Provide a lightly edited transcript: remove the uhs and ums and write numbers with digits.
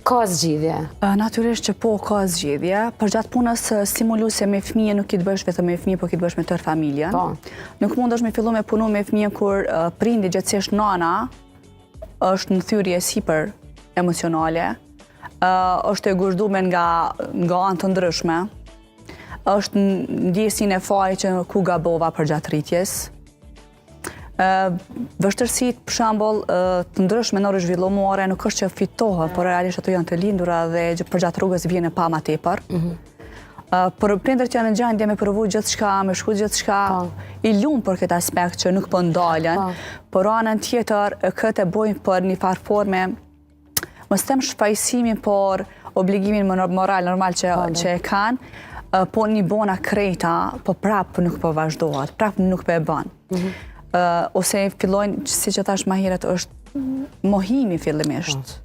Ka zgjidhje? Natyrisht që po ka zgjidhje. Për gjatë punës stimuluse me fëmijë nuk i të bësh vetëm me fëmijë, po i të bësh me tërë familjen. Nuk mund është me fillu me punu me fëmijë kur prindi gjithsesi nana është në thyrje sipër emocionale, është e guzhduar nga anë të ndryshme, është ndjesin e faj që ku gabova për gjatë rritjes. Vështërsit, për shembull, të ndryshme neurozhvillimore nuk është që fitohen, por realisht ato janë të lindura dhe për gjatë rrugës vjen e pa ma tepër. Por prindërit janë në gjendje me provu gjithçka, me shku gjithçka, i lumë për këtë aspekt që nuk po ndalen, por anën tjetër këtë e bojnë për një farë forme, mos them shfaqësimin, por obligimin moral normal që e kanë, po një bona krejta, po prapë nuk po vazhdohet, prapë nuk po e bën. Ose fillojnë, si që thash ma herët, është mohimi fillimisht.